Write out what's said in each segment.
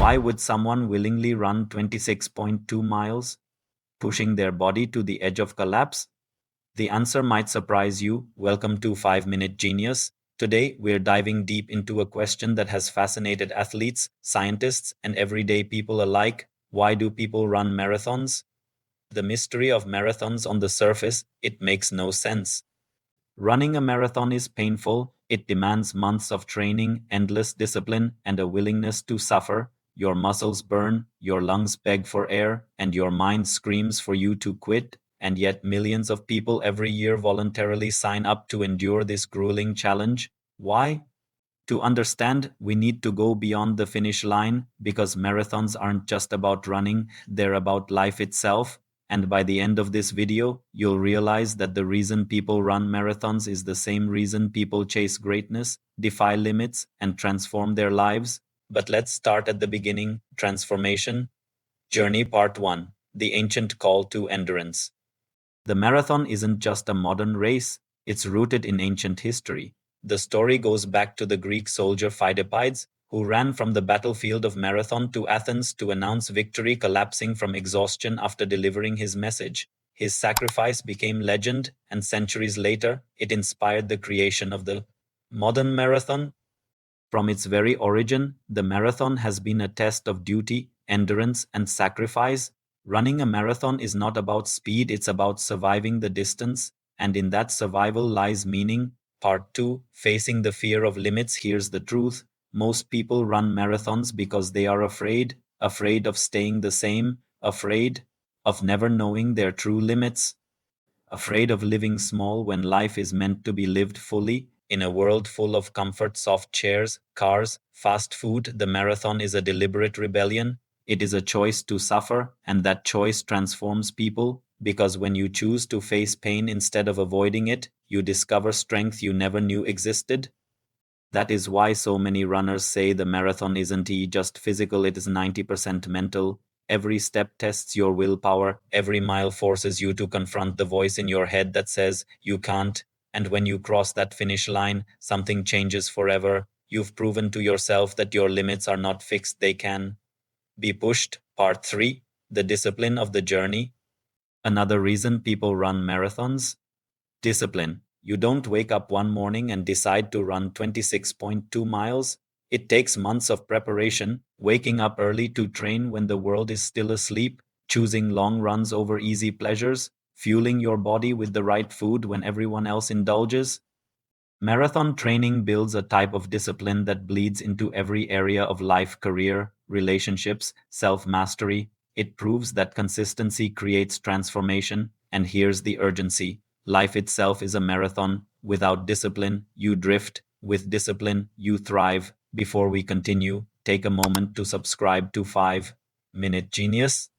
Why would someone willingly run 26.2 miles, pushing their body to the edge of collapse? The answer might surprise you. Welcome to 5 Minute Genius. Today, we're diving deep into a question that has fascinated athletes, scientists, and everyday people alike. Why do people run marathons? The mystery of marathons. On the surface, it makes no sense. Running a marathon is painful. It demands months of training, endless discipline, and a willingness to suffer. Your muscles burn, your lungs beg for air, and your mind screams for you to quit. And yet, millions of people every year voluntarily sign up to endure this grueling challenge. Why? To understand, we need to go beyond the finish line because marathons aren't just about running, they're about life itself. And by the end of this video, you'll realize that the reason people run marathons is the same reason people chase greatness, defy limits, and transform their lives. But let's start at the beginning. Transformation Journey Part 1: The Ancient Call to Endurance. The marathon isn't just a modern race, it's rooted in ancient history. The story goes back to the Greek soldier Phidippides, who ran from the battlefield of Marathon to Athens to announce victory, collapsing from exhaustion after delivering his message. His sacrifice became legend, and centuries later, it inspired the creation of the modern marathon. From its very origin, the marathon has been a test of duty, endurance, and sacrifice. Running a marathon is not about speed, it's about surviving the distance, and in that survival lies meaning. Part 2: Facing the Fear of Limits. Here's the truth. Most people run marathons because they are afraid of staying the same, afraid of never knowing their true limits, afraid of living small when life is meant to be lived fully. In a world full of comfort, soft chairs, cars, fast food, the marathon is a deliberate rebellion. It is a choice to suffer, and that choice transforms people, because when you choose to face pain instead of avoiding it, you discover strength you never knew existed. That is why so many runners say the marathon isn't just physical, it is 90% mental. Every step tests your willpower, every mile forces you to confront the voice in your head that says you can't, and when you cross that finish line, something changes forever. You've proven to yourself that your limits are not fixed, they can be pushed. Part 3: The Discipline of the Journey. Another reason people run marathons: discipline. You don't wake up one morning and decide to run 26.2 miles. It takes months of preparation, waking up early to train when the world is still asleep, choosing long runs over easy pleasures, fueling your body with the right food when everyone else indulges. Marathon training builds a type of discipline that bleeds into every area of life: career, relationships, self mastery. It proves that consistency creates transformation. And here's the urgency: life itself is a marathon. Without discipline, you drift. With discipline, you thrive. Before we continue, take a moment to subscribe to 5 Minute Genius.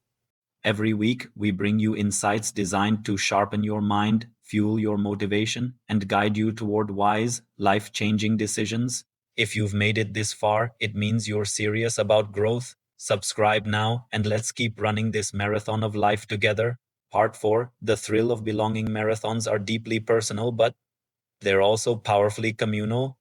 Every week, we bring you insights designed to sharpen your mind, fuel your motivation, and guide you toward wise, life changing decisions. If you've made it this far, it means you're serious about growth. Subscribe now, and let's keep running this marathon of life together. Part 4: The Thrill of Belonging. Marathons are deeply personal, but they're also powerfully communal.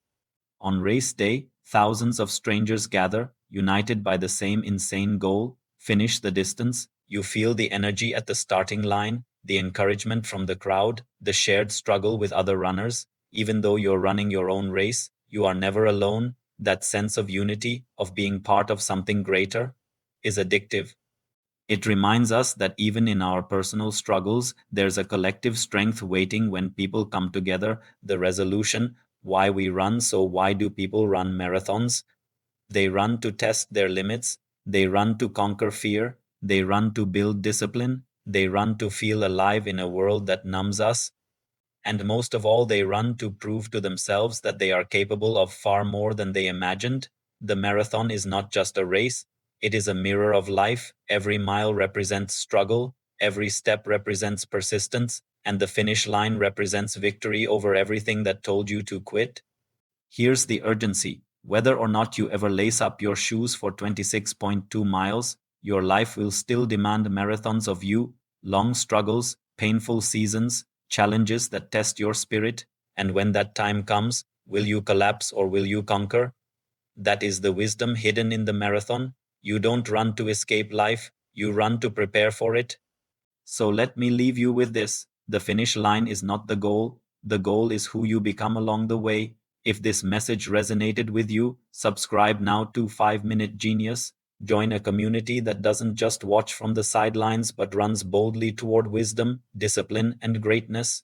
On race day, thousands of strangers gather, united by the same insane goal: finish the distance. You feel the energy at the starting line, the encouragement from the crowd, the shared struggle with other runners. Even though you're running your own race, you are never alone. That sense of unity, of being part of something greater, is addictive. It reminds us that even in our personal struggles, there's a collective strength waiting when people come together. The resolution: why we run. So, why do people run marathons? They run to test their limits, they run to conquer fear, they run to build discipline, they run to feel alive in a world that numbs us. And most of all, they run to prove to themselves that they are capable of far more than they imagined. The marathon is not just a race, it is a mirror of life. Every mile represents struggle, every step represents persistence, and the finish line represents victory over everything that told you to quit. Here's the urgency: whether or not you ever lace up your shoes for 26.2 miles, your life will still demand marathons of you: long struggles, painful seasons, challenges that test your spirit. And when that time comes, will you collapse or will you conquer? That is the wisdom hidden in the marathon. You don't run to escape life, you run to prepare for it. So let me leave you with this. The finish line is not the goal is who you become along the way. If this message resonated with you, subscribe now to 5 Minute Genius. Join a community that doesn't just watch from the sidelines but runs boldly toward wisdom, discipline, and greatness.